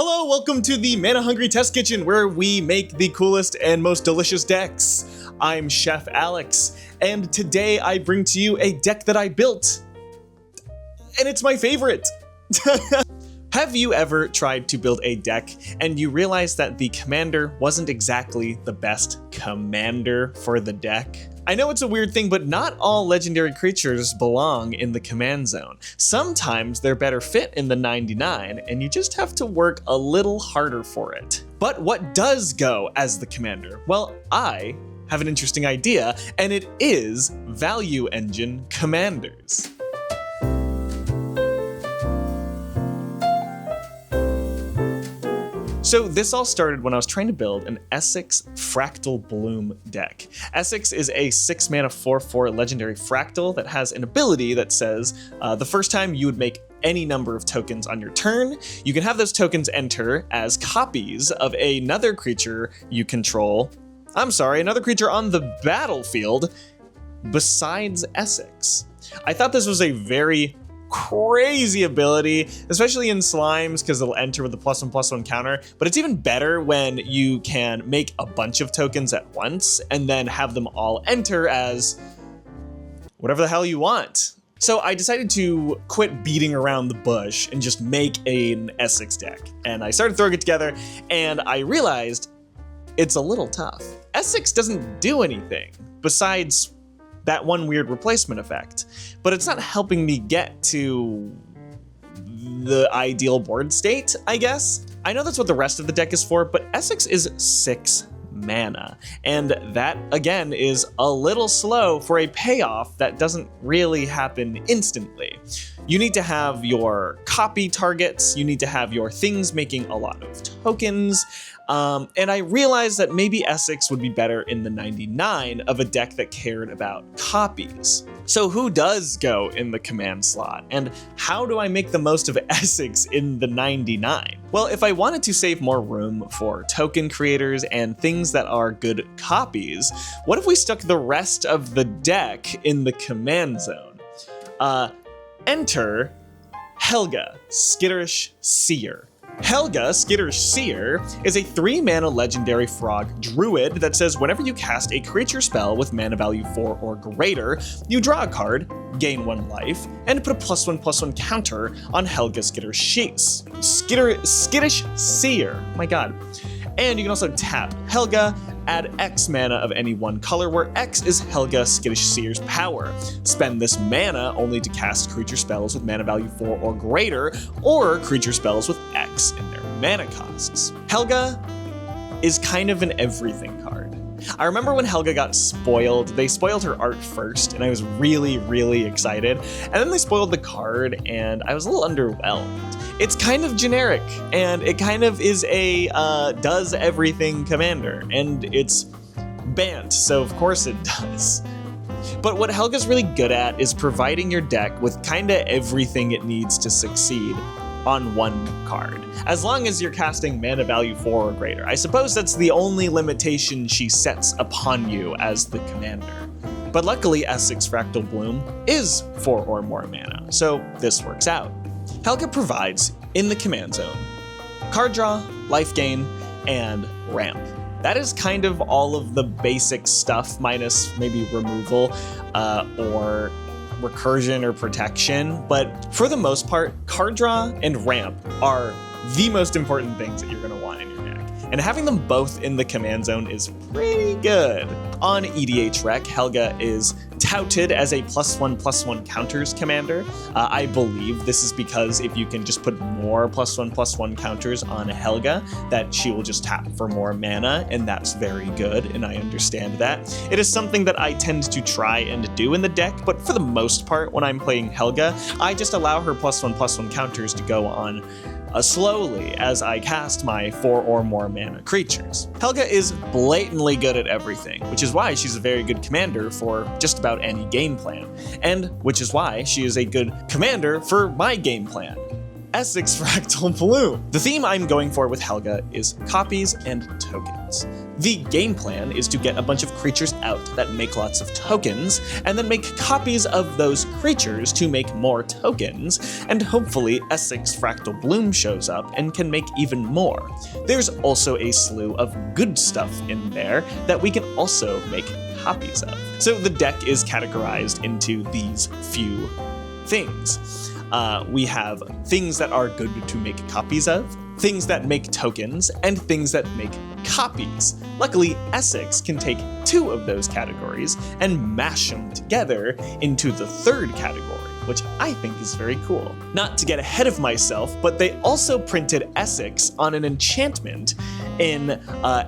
Hello, welcome to the Mana Hungry Test Kitchen, where we make the coolest and most delicious decks. I'm Chef Alex, and today I bring to you a deck that I built, and it's my favorite. Have you ever tried to build a deck and you realize that the commander wasn't exactly the best commander for the deck? I know it's a weird thing, but not all legendary creatures belong in the command zone. Sometimes they're better fit in the 99, and you just have to work a little harder for it. But what does go as the commander? Well, I have an interesting idea, and it is Value Engine Commanders. So this all started when I was trying to build an Esix Fractal Bloom deck. Esix is a 6-mana 4/4 legendary fractal that has an ability that says the first time you would make any number of tokens on your turn, you can have those tokens enter as copies of another creature you control. Another creature on the battlefield besides Esix. I thought this was a very crazy ability, especially in slimes, because it'll enter with a +1/+1 counter, but it's even better when you can make a bunch of tokens at once and then have them all enter as whatever the hell you want. So I decided to quit beating around the bush and just make an Esix deck. And I started throwing it together, and I realized it's a little tough. Esix doesn't do anything besides that one weird replacement effect, but it's not helping me get to the ideal board state, I guess. I know that's what the rest of the deck is for, but Esix is 6 mana, and that, again, is a little slow for a payoff that doesn't really happen instantly. You need to have your copy targets, you need to have your things making a lot of tokens, and I realized that maybe Esix would be better in the 99 of a deck that cared about copies. So who does go in the command slot, and how do I make the most of Esix in the 99? Well, if I wanted to save more room for token creators and things that are good copies, what if we stuck the rest of the deck in the command zone? Enter Helga, Skittish Seer. Helga, Skittish Seer, is a 3-mana legendary frog druid that says whenever you cast a creature spell with mana value 4 or greater, you draw a card, gain 1 life, and put a +1/+1 counter on Helga Skittish Seer. My god. And you can also tap Helga, add X mana of any one color, where X is Helga Skittish Seer's power. Spend this mana only to cast creature spells with mana value 4 or greater, or creature spells with X in their mana costs. Helga is kind of an everything card. I remember when Helga got spoiled, they spoiled her art first, and I was really, really excited. And then they spoiled the card, and I was a little underwhelmed. It's kind of generic, and it kind of is a does everything commander, and it's banned, so of course it does. But what Helga's really good at is providing your deck with kinda everything it needs to succeed on one card, as long as you're casting mana value 4 or greater. I suppose that's the only limitation she sets upon you as the commander. But luckily, Esix Fractal Bloom is 4 or more mana, so this works out. Helga provides, in the command zone, card draw, life gain, and ramp. That is kind of all of the basic stuff, minus maybe removal or recursion or protection, but for the most part, card draw and ramp are the most important things that you're going to want in your deck. And having them both in the command zone is pretty good. On EDH Rec, Helga is touted as a +1/+1 counters commander. I believe this is because if you can just put more +1/+1 counters on Helga, that she will just tap for more mana, and that's very good, and I understand that. It is something that I tend to try and do in the deck, but for the most part, when I'm playing Helga, I just allow her +1/+1 counters to go on slowly as I cast my 4 or more mana creatures. Helga is blatantly good at everything, which is why she's a very good commander for just about any game plan, and which is why she is a good commander for my game plan. Esix Fractal Bloom. The theme I'm going for with Helga is copies and tokens. The game plan is to get a bunch of creatures out that make lots of tokens, and then make copies of those creatures to make more tokens, and hopefully Esix Fractal Bloom shows up and can make even more. There's also a slew of good stuff in there that we can also make copies of. So the deck is categorized into these few things. We have things that are good to make copies of, things that make tokens, and things that make copies. Luckily, Esix can take 2 of those categories and mash them together into the 3rd category, which I think is very cool. Not to get ahead of myself, but they also printed Esix on an enchantment in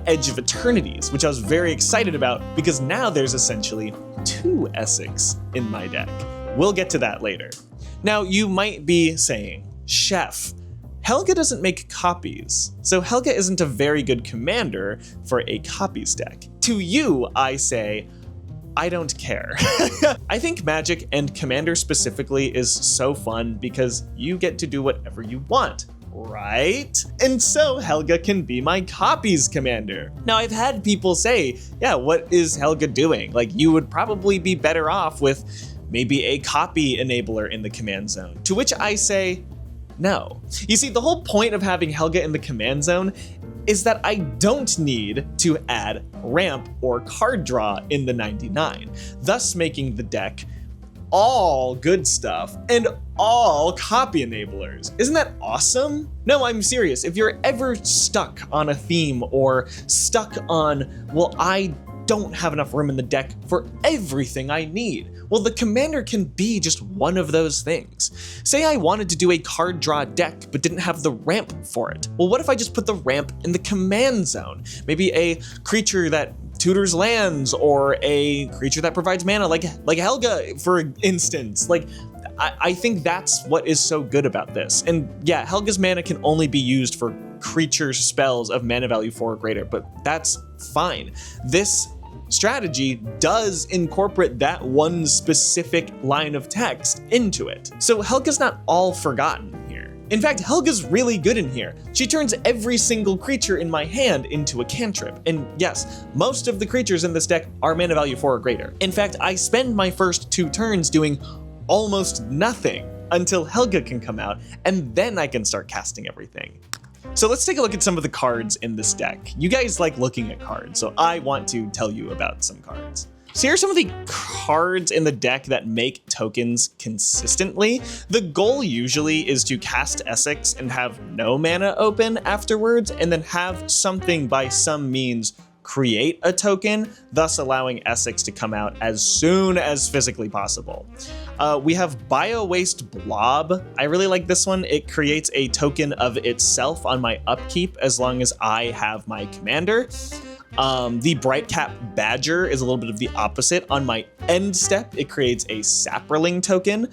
Edge of Eternities, which I was very excited about because now there's essentially 2 Esix in my deck. We'll get to that later. Now, you might be saying, Chef, Helga doesn't make copies, so Helga isn't a very good commander for a copies deck. To you, I say, I don't care. I think Magic and Commander specifically is so fun because you get to do whatever you want, right? And so Helga can be my copies commander. Now, I've had people say, yeah, what is Helga doing? Like, you would probably be better off with maybe a copy enabler in the command zone, to which I say, no. You see, the whole point of having Helga in the command zone is that I don't need to add ramp or card draw in the 99, thus making the deck all good stuff and all copy enablers. Isn't that awesome? No, I'm serious. If you're ever stuck on a theme or stuck on, well, I don't have enough room in the deck for everything I need, well, the commander can be just one of those things. Say I wanted to do a card draw deck but didn't have the ramp for it. Well, what if I just put the ramp in the command zone? Maybe a creature that tutors lands or a creature that provides mana like Helga, for instance. Like, I think that's what is so good about this. And yeah, Helga's mana can only be used for creature spells of mana value 4 or greater, but that's fine. This strategy does incorporate that one specific line of text into it. So Helga's not all forgotten here. In fact, Helga's really good in here. She turns every single creature in my hand into a cantrip. And yes, most of the creatures in this deck are mana value 4 or greater. In fact, I spend my first 2 turns doing almost nothing until Helga can come out, and then I can start casting everything. So let's take a look at some of the cards in this deck. You guys like looking at cards, so I want to tell you about some cards. So here are some of the cards in the deck that make tokens consistently. The goal usually is to cast Esix and have no mana open afterwards, and then have something by some means create a token, thus allowing Esix to come out as soon as physically possible. We have Bio Waste Blob. I really like this one. It creates a token of itself on my upkeep as long as I have my commander. The Brightcap Badger is a little bit of the opposite. On my end step, it creates a Saproling token.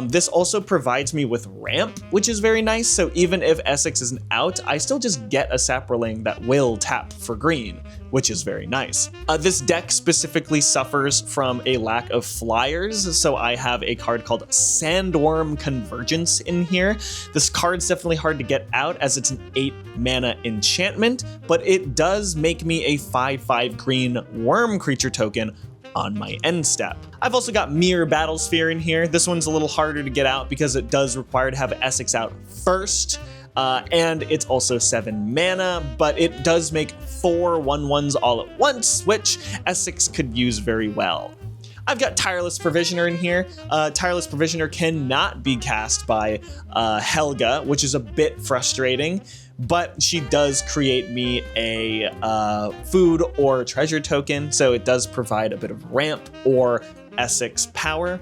This also provides me with ramp, which is very nice. So even if Esix isn't out, I still just get a Saproling that will tap for green, which is very nice. This deck specifically suffers from a lack of flyers, so I have a card called Sandworm Convergence in here. This card's definitely hard to get out as it's an 8 mana enchantment, but it does make me a 5/5 green worm creature token on my end step. I've also got Mirror Battlesphere in here. This one's a little harder to get out because it does require to have Esix out first. And it's also 7 mana, but it does make 4 1/1s all at once, which Esix could use very well. I've got Tireless Provisioner in here. Tireless Provisioner cannot be cast by Helga, which is a bit frustrating, but she does create me a food or treasure token, so it does provide a bit of ramp or Esix power.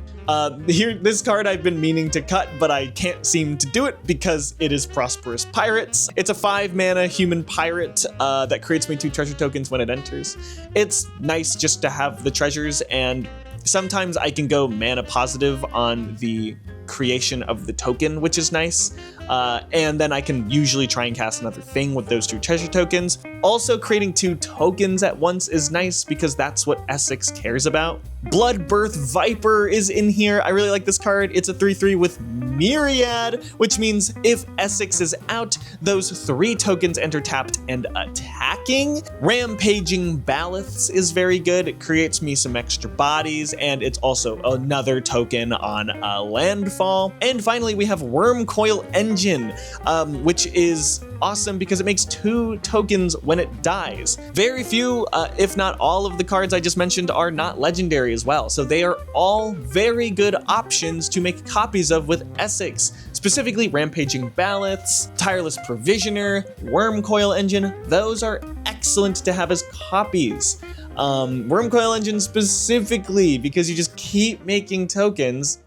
Here, this card I've been meaning to cut, but I can't seem to do it because it is Prosperous Pirates. It's a 5 mana human pirate that creates me 2 treasure tokens when it enters. It's nice just to have the treasures, and sometimes I can go mana positive on the creation of the token, which is nice. And then I can usually try and cast another thing with those 2 treasure tokens. Also, creating 2 tokens at once is nice because that's what Esix cares about. Bloodbirth Viper is in here. I really like this card. It's a 3/3 with Myriad, which means if Esix is out, those 3 tokens enter tapped and attacking. Rampaging Baliths is very good. It creates me some extra bodies, and it's also another token on landfall. And finally, we have Wormcoil Engine, which is awesome because it makes 2 tokens when it dies. Very few, if not all of the cards I just mentioned are not legendary as well. So they are all very good options to make copies of with Esix. Specifically Rampaging Baliths, Tireless Provisioner, Wormcoil Engine. Those are excellent to have as copies. Wormcoil Engine specifically because you just keep making tokens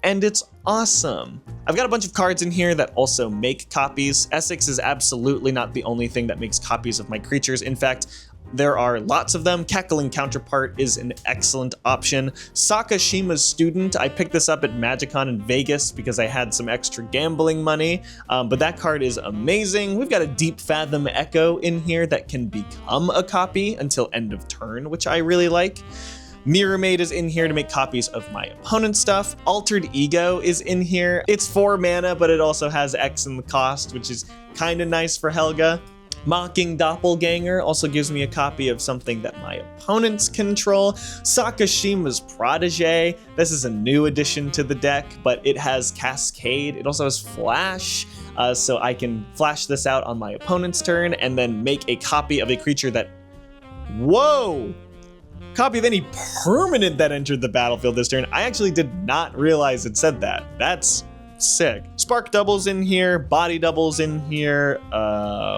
and it's awesome. I've got a bunch of cards in here that also make copies. Esix is absolutely not the only thing that makes copies of my creatures. In fact, there are lots of them. Cackling Counterpart is an excellent option. Sakashima's Student, I picked this up at MagicCon in Vegas because I had some extra gambling money, but that card is amazing. We've got a Deep Fathom Echo in here that can become a copy until end of turn, which I really like. Mirror Maid is in here to make copies of my opponent's stuff. Altered Ego is in here. It's 4 mana, but it also has X in the cost, which is kind of nice for Helga. Mocking Doppelganger also gives me a copy of something that my opponents control. Sakashima's Protege. This is a new addition to the deck, but it has Cascade. It also has Flash, so I can flash this out on my opponent's turn and then make a copy of a creature that... Whoa! Copy of any permanent that entered the battlefield this turn. I actually did not realize it said that. That's sick. Spark Doubles in here, Body Doubles in here.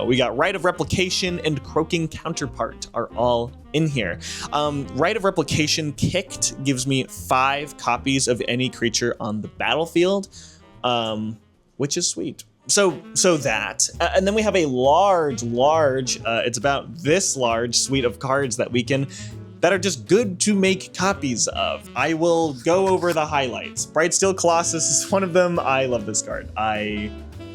We got Rite of Replication and Croaking Counterpart are all in here. Rite of Replication kicked gives me 5 copies of any creature on the battlefield, which is sweet. So that, and then we have a large, it's about this large suite of cards that are just good to make copies of. I will go over the highlights. Brightsteel Colossus is one of them. I love this card. I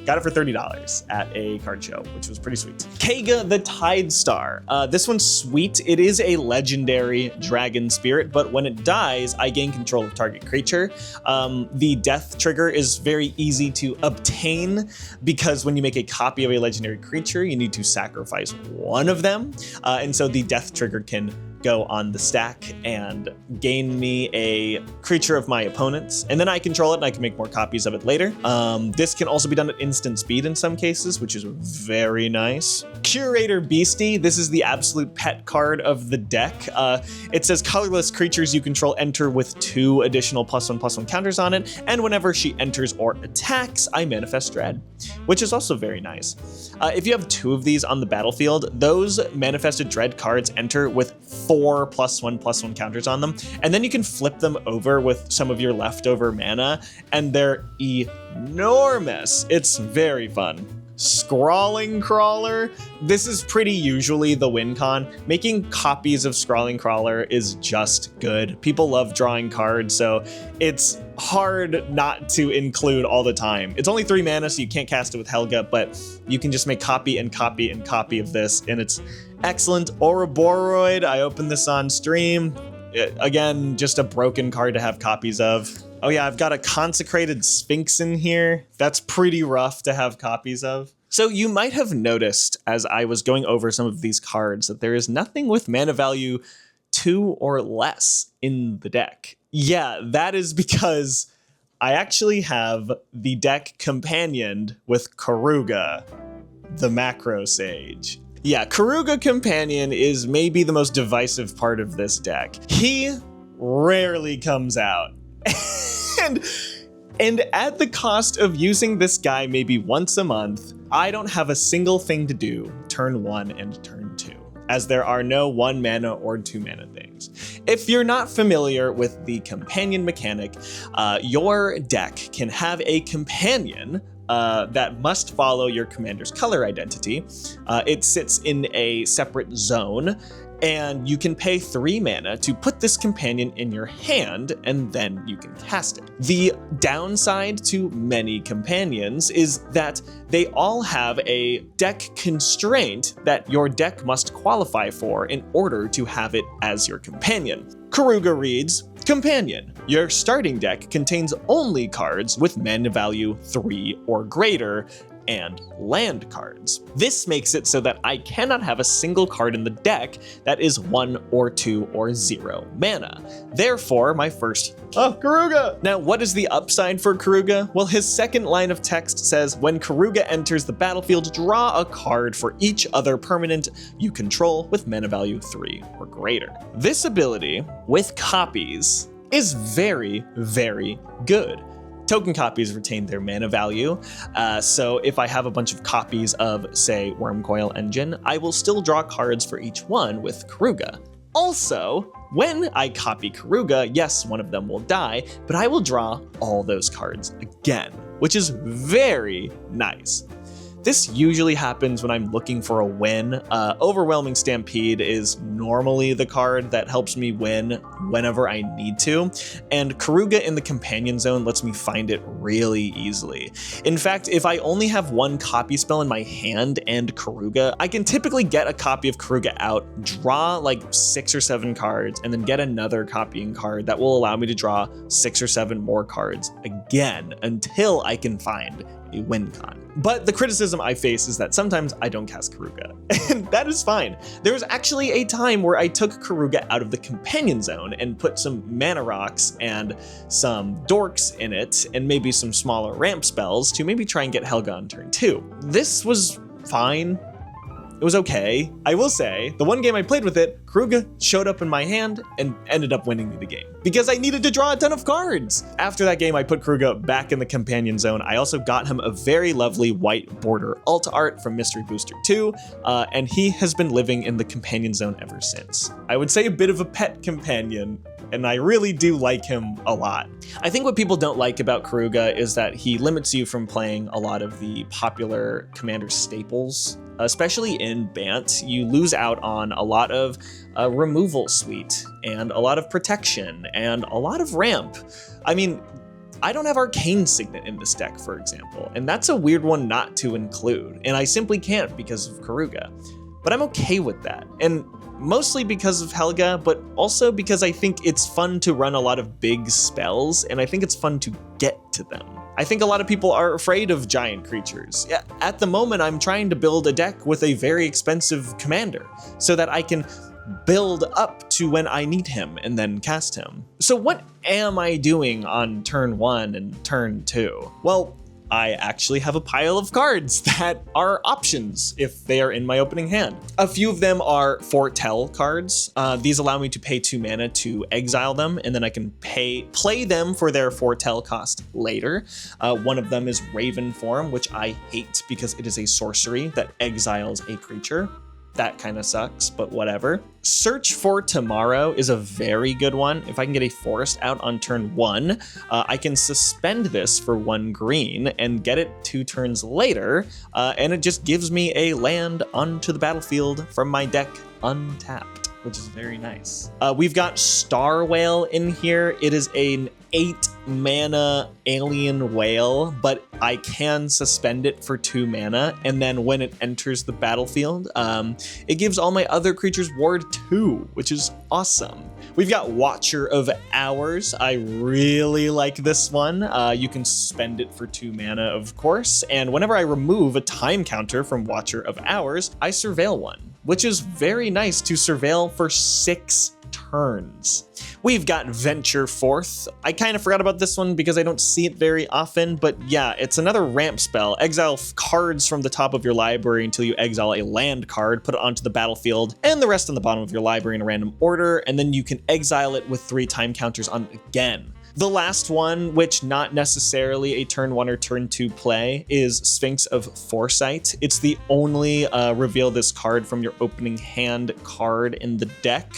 got it for $30 at a card show, which was pretty sweet. Helga the Tide Star. This one's sweet. It is a legendary dragon spirit, but when it dies, I gain control of target creature. The death trigger is very easy to obtain because when you make a copy of a legendary creature, you need to sacrifice one of them. And so the death trigger can go on the stack and gain me a creature of my opponent's, and then I control it and I can make more copies of it later. This can also be done at instant speed in some cases, which is very nice. Curator Beastie, this is the absolute pet card of the deck. It says colorless creatures you control enter with 2 additional +1/+1 counters on it, and whenever she enters or attacks, I manifest dread, which is also very nice. If you have 2 of these on the battlefield, those manifested dread cards enter with 4 +1/+1 counters on them, and then you can flip them over with some of your leftover mana, and they're enormous. It's very fun. Scrawling Crawler. This is pretty usually the win con. Making copies of Scrawling Crawler is just good. People love drawing cards, so it's hard not to include all the time. It's only 3 mana, so you can't cast it with Helga, but you can just make copy and copy and copy of this, and it's excellent. Ouroboros, I opened this on stream. Again, just a broken card to have copies of. Oh yeah, I've got a Consecrated Sphinx in here. That's pretty rough to have copies of. So you might have noticed as I was going over some of these cards that there is nothing with mana value 2 or less in the deck. Yeah, that is because I actually have the deck companioned with Kuruga, the Macro Sage. Yeah, Kuruga Companion is maybe the most divisive part of this deck. He rarely comes out. And at the cost of using this guy maybe once a month, I don't have a single thing to do turn 1 and turn 2, as there are no 1 mana or 2 mana things. If you're not familiar with the companion mechanic, your deck can have a companion that must follow your commander's color identity. It sits in a separate zone, and you can pay 3 mana to put this companion in your hand, and then you can cast it. The downside to many companions is that they all have a deck constraint that your deck must qualify for in order to have it as your companion. Kuruga reads, Companion. Your starting deck contains only cards with mana value 3 or greater, and land cards. This makes it so that I cannot have a single card in the deck that is 1 or 2 or 0 mana. Therefore, my first Kuruga! Now, what is the upside for Kuruga? Well, his second line of text says, when Kuruga enters the battlefield, draw a card for each other permanent you control with mana value 3 or greater. This ability, with copies, is very, very good. Token copies retain their mana value, so if I have a bunch of copies of, say, Wormcoil Engine, I will still draw cards for each one with Kuruga. Also, when I copy Kuruga, yes, one of them will die, but I will draw all those cards again, which is very nice. This usually happens when I'm looking for a win. Overwhelming Stampede is normally the card that helps me win whenever I need to, and Kuruga in the Companion Zone lets me find it really easily. In fact, if I only have one copy spell in my hand and Kuruga, I can typically get a copy of Kuruga out, draw like 6 or 7 cards, and then get another copying card that will allow me to draw 6 or 7 more cards again until I can find a win con. But the criticism I face is that sometimes I don't cast Kuruga, and that is fine. There was actually a time where I took Kuruga out of the Companion Zone and put some mana rocks and some dorks in it, and maybe some smaller ramp spells to maybe try and get Helga on turn 2. This was fine. It was okay. I will say, the one game I played with it, Kuruga showed up in my hand and ended up winning me the game because I needed to draw a ton of cards. After that game, I put Kuruga back in the Companion Zone. I also got him a very lovely white border alt art from Mystery Booster 2, and he has been living in the Companion Zone ever since. I would say a bit of a pet companion, and I really do like him a lot. I think what people don't like about Kuruga is that he limits you from playing a lot of the popular commander staples. Especially in Bant, you lose out on a lot of removal suite, and a lot of protection, and a lot of ramp. I mean, I don't have Arcane Signet in this deck, for example, and that's a weird one not to include, and I simply can't because of Kuruga. But I'm okay with that, and mostly because of Helga, but also because I think it's fun to run a lot of big spells, and I think it's fun to get to them. I think a lot of people are afraid of giant creatures. At the moment, I'm trying to build a deck with a very expensive commander so that I can build up to when I need him and then cast him. So what am I doing on turn 1 and turn 2? Well, I actually have a pile of cards that are options if they are in my opening hand. A few of them are foretell cards. These allow me to pay 2 mana to exile them, and then I can play them for their foretell cost later. One of them is Raven Form, which I hate because it is a sorcery that exiles a creature. That kind of sucks, but whatever. Search for Tomorrow is a very good one. If I can get a forest out on turn 1, I can suspend this for 1 green and get it 2 turns later, and it just gives me a land onto the battlefield from my deck untapped, which is very nice. We've got Star Whale in here. It is an 8 mana alien whale, but I can suspend it for 2 mana, and then when it enters the battlefield, it gives all my other creatures ward 2, which is awesome. We've got Watcher of Hours. I really like this one. You can spend it for 2 mana, of course, and whenever I remove a time counter from Watcher of Hours, I surveil one, which is very nice to surveil for 6 turns. We've got Venture Forth. I kind of forgot about this one because I don't see it very often, but yeah, it's another ramp spell. Exile cards from the top of your library until you exile a land card, put it onto the battlefield, and the rest on the bottom of your library in a random order, and then you can exile it with 3 time counters on it again. The last one, which not necessarily a turn 1 or turn 2 play, is Sphinx of Foresight. It's the only reveal this card from your opening hand card in the deck.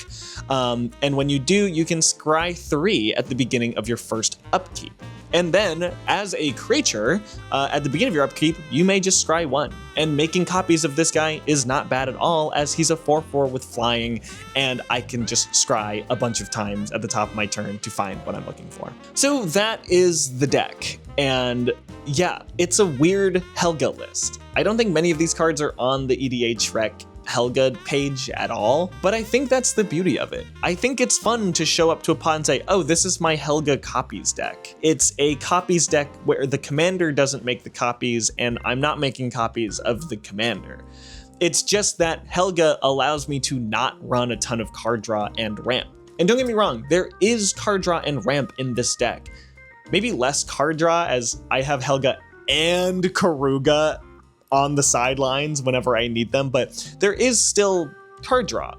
And when you do, you can scry 3 at the beginning of your first upkeep. And then, as a creature, at the beginning of your upkeep, you may just scry 1. And making copies of this guy is not bad at all, as he's a 4/4 with flying, and I can just scry a bunch of times at the top of my turn to find what I'm looking for. So that is the deck, and yeah, it's a weird Helga list. I don't think many of these cards are on the EDH Rec Helga page at all, but I think that's the beauty of it. I think it's fun to show up to a pod and say, oh, this is my Helga copies deck. It's a copies deck where the commander doesn't make the copies, and I'm not making copies of the commander. It's just that Helga allows me to not run a ton of card draw and ramp. And don't get me wrong, there is card draw and ramp in this deck. Maybe less card draw, as I have Helga and Kuruga on the sidelines whenever I need them, but there is still card draw.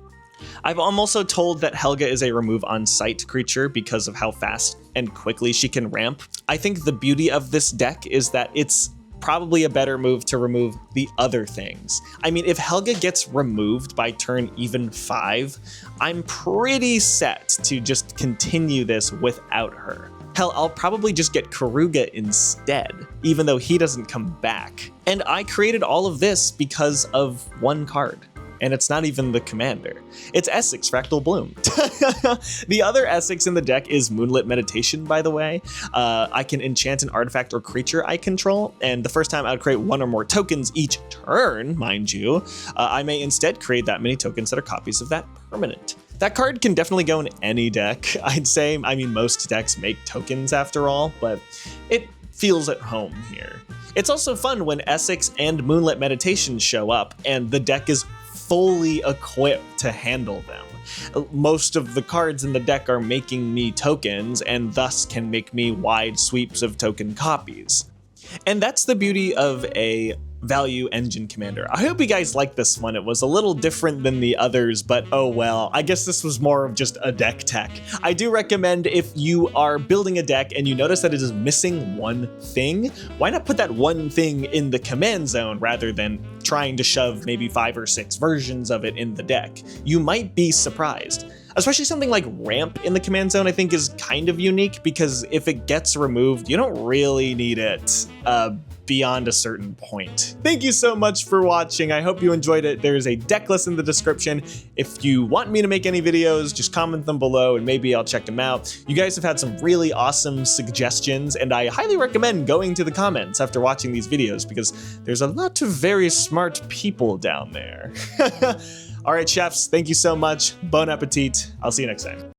I'm also told that Helga is a remove on sight creature because of how fast and quickly she can ramp. I think the beauty of this deck is that it's probably a better move to remove the other things. I mean, if Helga gets removed by turn even 5, I'm pretty set to just continue this without her. Hell, I'll probably just get Kuruga instead, even though he doesn't come back. And I created all of this because of one card, and it's not even the commander. It's Esix, Fractal Bloom. The other Esix in the deck is Moonlit Meditation, by the way. I can enchant an artifact or creature I control, and the first time I would create 1 or more tokens each turn, mind you, I may instead create that many tokens that are copies of that permanent. That card can definitely go in any deck, I'd say. I mean, most decks make tokens after all, but it feels at home here. It's also fun when Esix and Moonlit Meditation show up and the deck is fully equipped to handle them. Most of the cards in the deck are making me tokens and thus can make me wide sweeps of token copies. And that's the beauty of a value engine commander. I hope you guys liked this one. It was a little different than the others, but oh well. I guess this was more of just a deck tech. I do recommend, if you are building a deck and you notice that it is missing one thing, why not put that one thing in the command zone rather than trying to shove maybe 5 or 6 versions of it in the deck? You might be surprised. Especially something like ramp in the command zone, I think is kind of unique, because if it gets removed, you don't really need it beyond a certain point. Thank you so much for watching. I hope you enjoyed it. There's a deck list in the description. If you want me to make any videos, just comment them below and maybe I'll check them out. You guys have had some really awesome suggestions, and I highly recommend going to the comments after watching these videos, because there's a lot of very smart people down there. All right, chefs, thank you so much. Bon appetit. I'll see you next time.